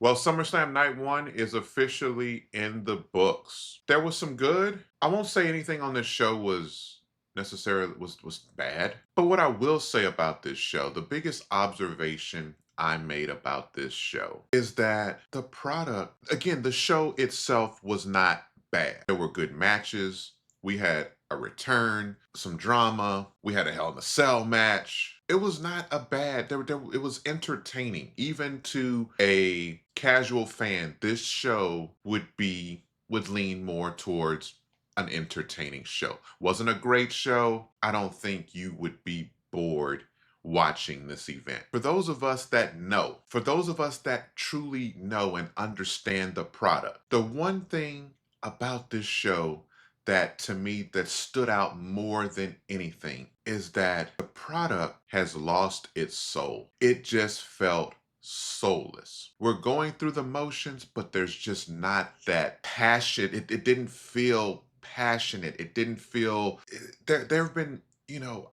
Well, SummerSlam Night 1 is officially in the books. There was some good. I won't say anything on this show was necessarily was bad. But what I will say about this show, the biggest observation I made about this show is that the product, again, the show itself was not bad. There were good matches. We had a return, some drama. We had a Hell in a Cell match. It was not a bad. It was entertaining, even to a casual fan. This show would lean more towards an entertaining show. Wasn't a great show. I don't think you would be bored watching this event. For those of us that know, for those of us that truly know and understand the product, the one thing about this show that to me that stood out more than anything is that the product has lost its soul. It just felt soulless. We're going through the motions, but there's just not that passion. It didn't feel passionate. It didn't feel there have been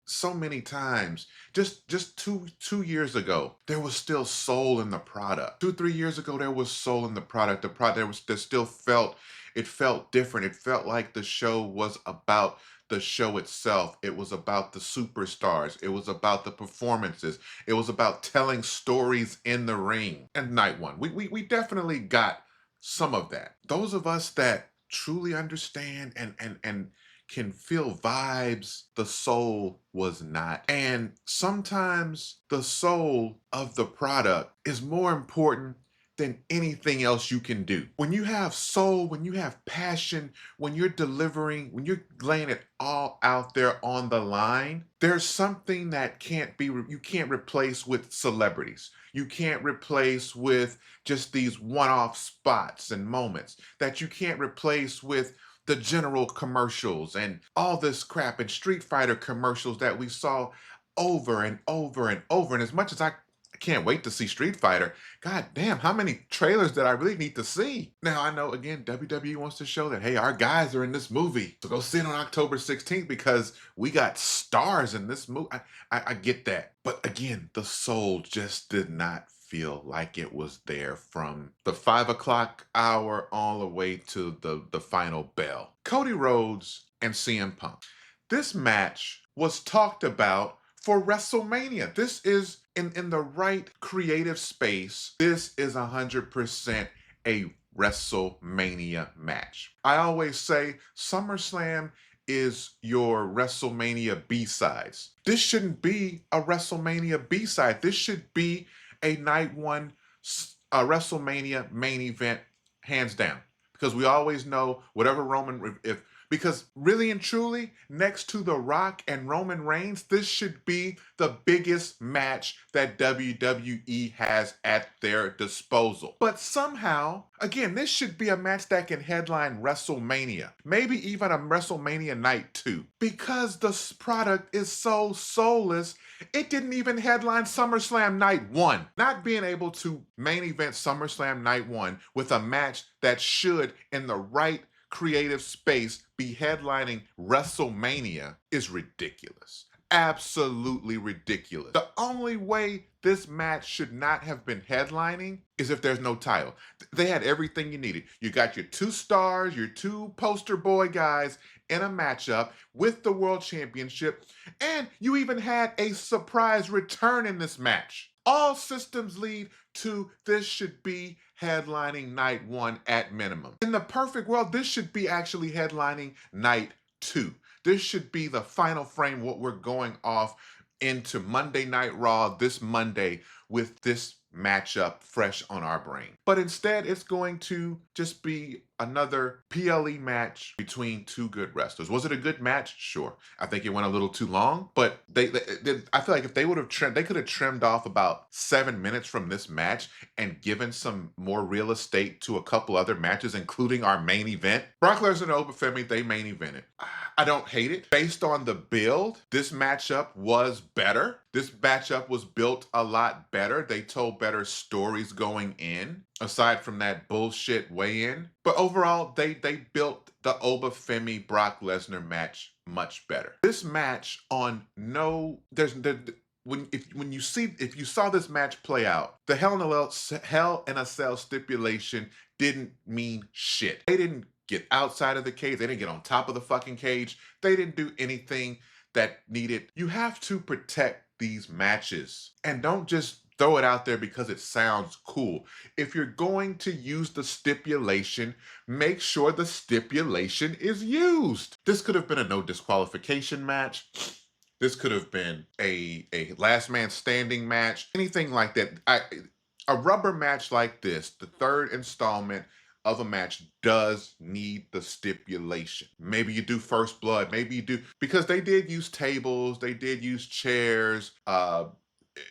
so many times just two years ago there was still soul in the product. 2 3 years ago there was soul in the product. The product there still felt, it felt different. It felt like the show was about the show itself. It was about the superstars. It was about the performances. It was about telling stories in the ring. And night one, we definitely got some of that. Those of us that truly understand and can feel vibes, the soul was not. And sometimes the soul of the product is more important than anything else you can do. When you have soul, when you have passion, when you're delivering, when you're laying it all out there on the line, there's something that you can't replace with celebrities. You can't replace with just these one-off spots and moments, that you can't replace with the general commercials and all this crap and Street Fighter commercials that we saw over and over and over. And as much as I can't wait to see Street Fighter, god damn, how many trailers did I really need to see? Now, I know, again, WWE wants to show that, hey, our guys are in this movie. So go see it on October 16th because we got stars in this movie. I get that. But again, the soul just did not feel like it was there from the 5 o'clock hour all the way to the final bell. Cody Rhodes and CM Punk. This match was talked about for WrestleMania. This is in the right creative space. This is 100% a WrestleMania match. I always say SummerSlam is your WrestleMania B-sides. This shouldn't be a WrestleMania B-side. This should be a night one WrestleMania main event, hands down. Because we always know whatever because really and truly, next to The Rock and Roman Reigns, this should be the biggest match that WWE has at their disposal. But somehow, again, this should be a match that can headline WrestleMania, maybe even a WrestleMania Night 2. Because the product is so soulless, it didn't even headline SummerSlam Night 1. Not being able to main event SummerSlam Night 1 with a match that should, in the right creative space, be headlining WrestleMania is ridiculous. Absolutely ridiculous. The only way this match should not have been headlining is if there's no title. They had everything you needed. You got your two stars, your two poster boy guys in a matchup with the World Championship, and you even had a surprise return in this match. All systems lead to this should be headlining night one at minimum. In the perfect world, this should be actually headlining night 2. This should be the final frame, what we're going off into Monday Night Raw this Monday with this matchup fresh on our brain. But instead, it's going to just be another PLE match between two good wrestlers. Was it a good match? Sure. I think it went a little too long, but I feel like if they would have trimmed, they could have trimmed off about 7 minutes from this match and given some more real estate to a couple other matches, including our main event. Brock Lesnar and Obafemi, they main evented. I don't hate it. Based on the build, this matchup was better. This matchup was built a lot better. They told better stories going in, aside from that bullshit weigh-in. But overall, they built the Obafemi Brock Lesnar match much better. This match on no, when you see if you saw this match play out, the Hell in a Cell stipulation didn't mean shit. They didn't get outside of the cage. They didn't get on top of the fucking cage. They didn't do anything that needed. You have to protect these matches and don't just throw it out there because it sounds cool. If you're going to use the stipulation, make sure the stipulation is used. This could have been a no disqualification match. This could have been a last man standing match, anything like that. A rubber match like this, the third installment of a match, does need the stipulation. Maybe you do first blood, maybe you do, because they did use tables, they did use chairs.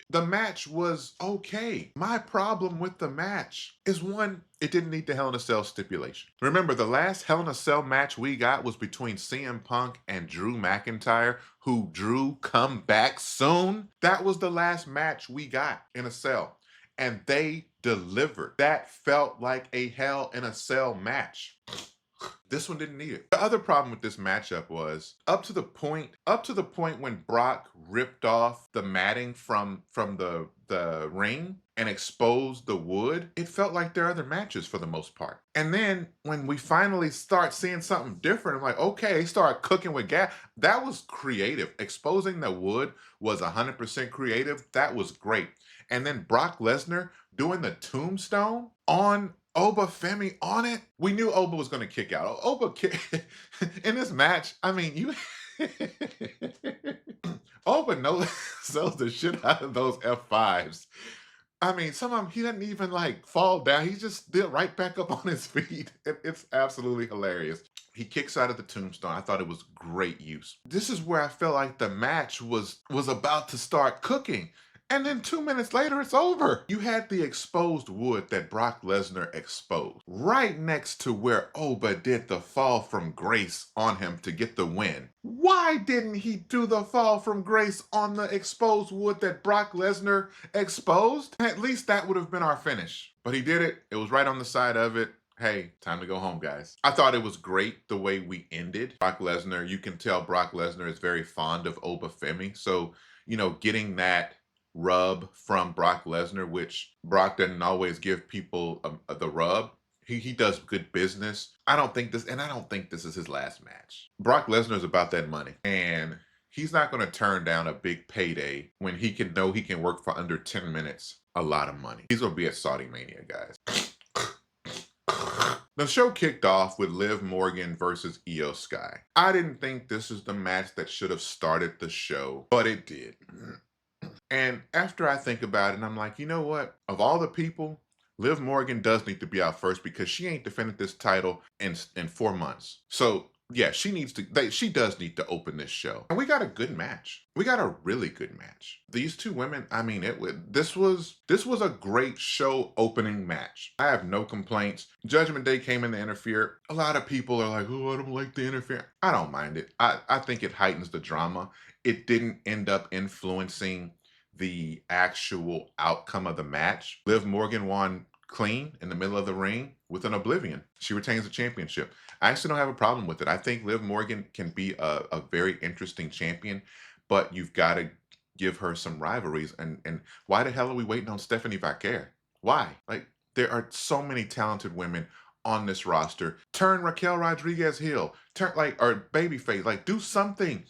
The match was okay. My problem with the match is, one, it didn't need the Hell in a Cell stipulation. Remember, the last Hell in a Cell match we got was between CM Punk and Drew McIntyre, who Drew come back soon. That was the last match we got in a cell, and they delivered. That felt like a Hell in a Cell match. This one didn't need it. The other problem with this matchup was up to the point when Brock ripped off the matting from the ring and exposed the wood, it felt like their other matches for the most part. And then when we finally start seeing something different, I'm like, okay, they start cooking with gas. That was creative. Exposing the wood was 100% creative. That was great. And then Brock Lesnar doing the tombstone on Oba Femi on it. We knew Oba was going to kick out. In this match, I mean, Oba sells the shit out of those F5s. I mean, some of them, he doesn't even like fall down. He just did right back up on his feet. It's absolutely hilarious. He kicks out of the tombstone. I thought it was great use. This is where I felt like the match was about to start cooking. And then 2 minutes later, it's over. You had the exposed wood that Brock Lesnar exposed right next to where Oba did the fall from grace on him to get the win. Why didn't he do the fall from grace on the exposed wood that Brock Lesnar exposed? At least that would have been our finish. But he did it. It was right on the side of it. Hey, time to go home, guys. I thought it was great the way we ended. Brock Lesnar, you can tell Brock Lesnar is very fond of Oba Femi. So, getting that rub from Brock Lesnar, which Brock doesn't always give people the rub. He does good business. I don't think this is his last match. Brock Lesnar is about that money, and he's not going to turn down a big payday when he can know he can work for under 10 minutes. A lot of money. He's going to be at Saudi Mania, guys. The show kicked off with Liv Morgan versus Io Sky. I didn't think this is the match that should have started the show, but it did. And after I think about it, and I'm like, you know what? Of all the people, Liv Morgan does need to be out first because she ain't defended this title in 4 months. So yeah, she does need to open this show. And we got a good match. We got a really good match. These two women, I mean, this was a great show opening match. I have no complaints. Judgment Day came in to interfere. A lot of people are like, oh, I don't like the interference. I don't mind it. I think it heightens the drama. It didn't end up influencing the actual outcome of the match. Liv Morgan won clean in the middle of the ring with an oblivion. She retains the championship. I actually don't have a problem with it. I think Liv Morgan can be a very interesting champion, but you've got to give her some rivalries. And why the hell are we waiting on Stephanie Vaquer? Why? Like, there are so many talented women on this roster. Turn Raquel Rodriguez heel. Or babyface. Like, do something.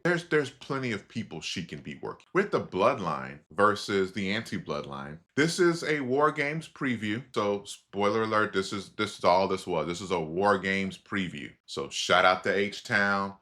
There's plenty of people she can be working with. The Bloodline versus the Anti-Bloodline. This is a War Games preview. So spoiler alert, this is all this was. This is a War Games preview. So shout out to H-Town.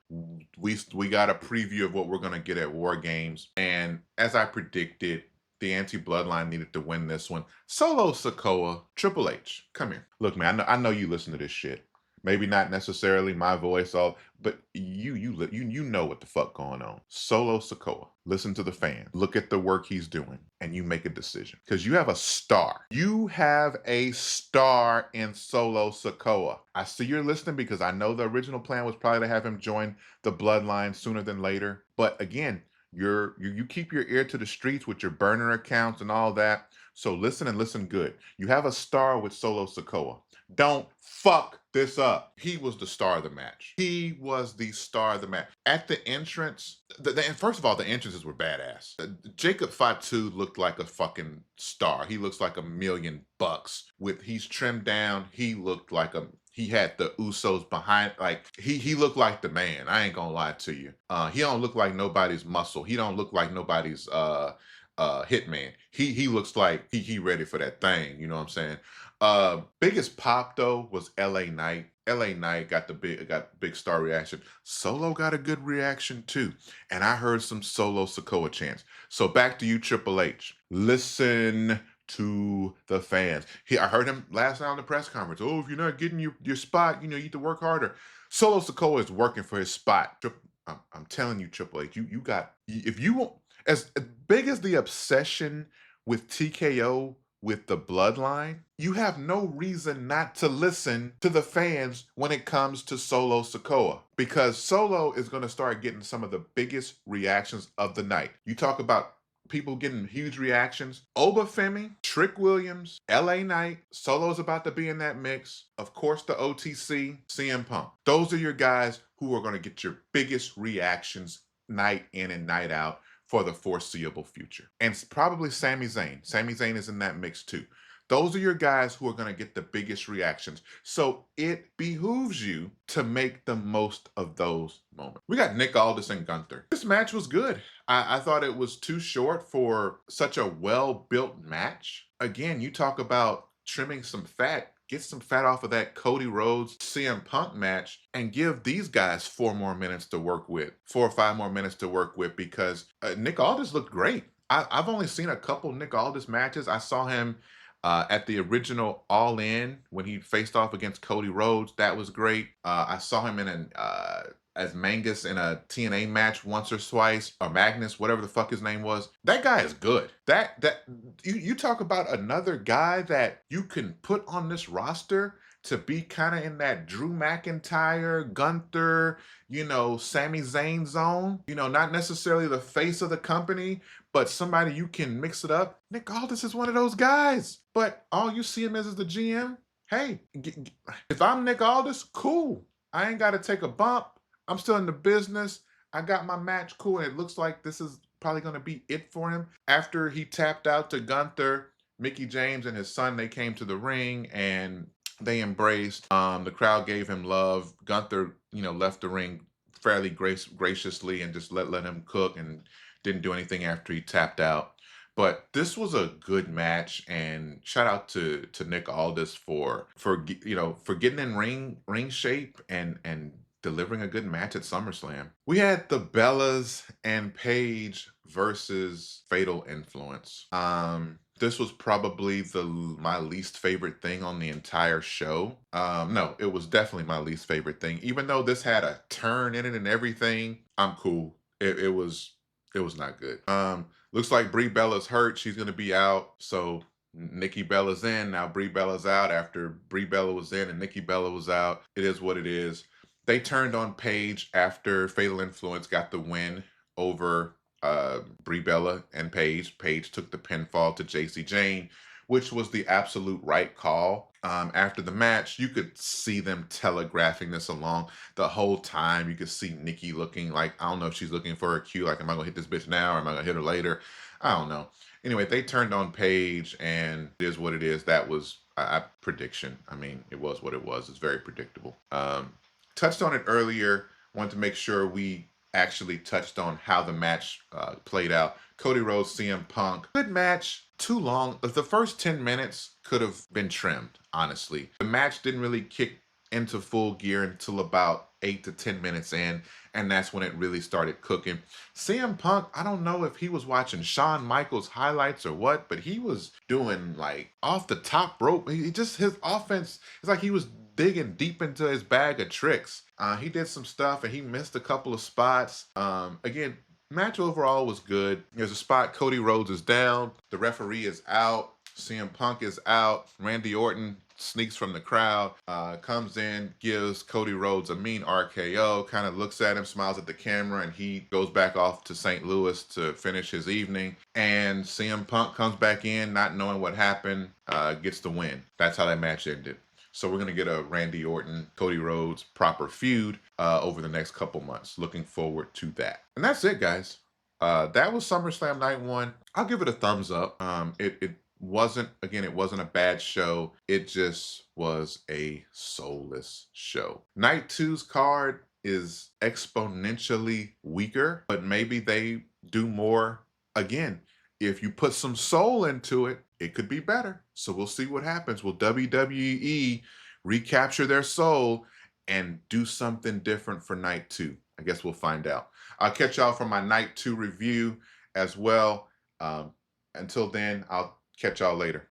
We got a preview of what we're gonna get at War Games. And as I predicted, the Anti-Bloodline needed to win this one. Solo Sikoa, Triple H, come here. Look, man, I know you listen to this shit. Maybe not necessarily my voice, but you know what the fuck going on. Solo Sikoa, listen to the fan. Look at the work he's doing, and you make a decision. Because you have a star. You have a star in Solo Sikoa. I see you're listening because I know the original plan was probably to have him join the Bloodline sooner than later. But again, you keep your ear to the streets with your burner accounts and all that. So listen and listen good. You have a star with Solo Sikoa. Don't fuck this up. He was the star of the match. He was the star of the match. At the entrance, and first of all, the entrances were badass. Jacob Fatu looked like a fucking star. He looks like $1,000,000 he's trimmed down. He looked like he had the Usos behind, like he looked like the man. I ain't gonna lie to you. He don't look like nobody's muscle. He don't look like nobody's hitman. He looks like he ready for that thing. You know what I'm saying? Biggest pop though was LA Knight. LA Knight got big star reaction. Solo got a good reaction too. And I heard some Solo Sokoa chants. So back to you, Triple H. Listen to the fans. I heard him last night on the press conference. Oh, if you're not getting your spot, you need to work harder. Solo Sokoa is working for his spot. I'm telling you, Triple H, you got, if you want, as big as the obsession with TKO with the bloodline, you have no reason not to listen to the fans when it comes to Solo Sikoa, because Solo is going to start getting some of the biggest reactions of the night. You talk about people getting huge reactions. Obafemi, Trick Williams, LA Knight, Solo's about to be in that mix. Of course, the OTC, CM Punk. Those are your guys who are going to get your biggest reactions night in and night out for the foreseeable future. And probably Sami Zayn. Sami Zayn is in that mix too. Those are your guys who are going to get the biggest reactions. So it behooves you to make the most of those moments. We got Nick Aldis and Gunther. This match was good. I thought it was too short for such a well-built match. Again, you talk about trimming some fat. Get some fat off of that Cody Rhodes CM Punk match and give these guys 4 more minutes to work with, 4 or 5 more minutes to work with, because Nick Aldis looked great. I've only seen a couple Nick Aldis matches. I saw him at the original All In when he faced off against Cody Rhodes. That was great. I saw him in as Mangus in a TNA match once or twice, or Magnus, whatever the fuck his name was. That guy is good. You talk about another guy that you can put on this roster to be kind of in that Drew McIntyre, Gunther, Sami Zayn zone. Not necessarily the face of the company, but somebody you can mix it up. Nick Aldis is one of those guys. But all you see him as the GM. Hey, if I'm Nick Aldis, cool. I ain't got to take a bump. I'm still in the business. I got my match, cool, and it looks like this is probably going to be it for him. After he tapped out to Gunther, Mickie James and his son, they came to the ring and they embraced. The crowd gave him love. Gunther, left the ring fairly graciously and just let him cook and didn't do anything after he tapped out. But this was a good match, and shout out to Nick Aldis for getting in ring shape and delivering a good match at SummerSlam. We had the Bellas and Paige versus Fatal Influence. This was probably my least favorite thing on the entire show. No, it was definitely my least favorite thing. Even though this had a turn in it and everything, I'm cool. It was not good. Looks like Brie Bella's hurt. She's gonna be out. So Nikki Bella's in. Now Brie Bella's out after Brie Bella was in and Nikki Bella was out. It is what it is. They turned on Paige after Fatal Influence got the win over Brie Bella and Paige. Paige took the pinfall to JC Jane, which was the absolute right call. After the match, you could see them telegraphing this along the whole time. You could see Nikki looking like, I don't know if she's looking for a cue, like, am I going to hit this bitch now or am I going to hit her later? I don't know. Anyway, they turned on Paige, and it is what it is. That was a prediction. I mean, it was what it was. It's very predictable. Touched on it earlier. Wanted to make sure we actually touched on how the match played out. Cody Rhodes, CM Punk. Good match. Too long. The first 10 minutes could have been trimmed, honestly. The match didn't really kick into full gear until about 8 to 10 minutes in, and that's when it really started cooking. CM Punk, I don't know if he was watching Shawn Michaels highlights or what, but he was doing like off the top rope. His offense, it's like he was digging deep into his bag of tricks. He did some stuff and he missed a couple of spots. Again, match overall was good. There's a spot, Cody Rhodes is down, the referee is out. CM Punk is out. Randy Orton sneaks from the crowd, comes in, gives Cody Rhodes a mean RKO, kind of looks at him, smiles at the camera, and he goes back off to St. Louis to finish his evening. And CM Punk comes back in, not knowing what happened, gets the win. That's how that match ended. So we're going to get a Randy Orton, Cody Rhodes proper feud over the next couple months. Looking forward to that. And that's it, guys. That was SummerSlam Night 1. I'll give it a thumbs up. It wasn't a bad show. It just was a soulless show. Night 2's card is exponentially weaker, but maybe they do more again. If you put some soul into it, it could be better. So we'll see what happens. Will WWE recapture their soul and do something different for night 2? I guess we'll find out. I'll catch y'all for my night 2 review as well. Until then, I'll catch y'all later.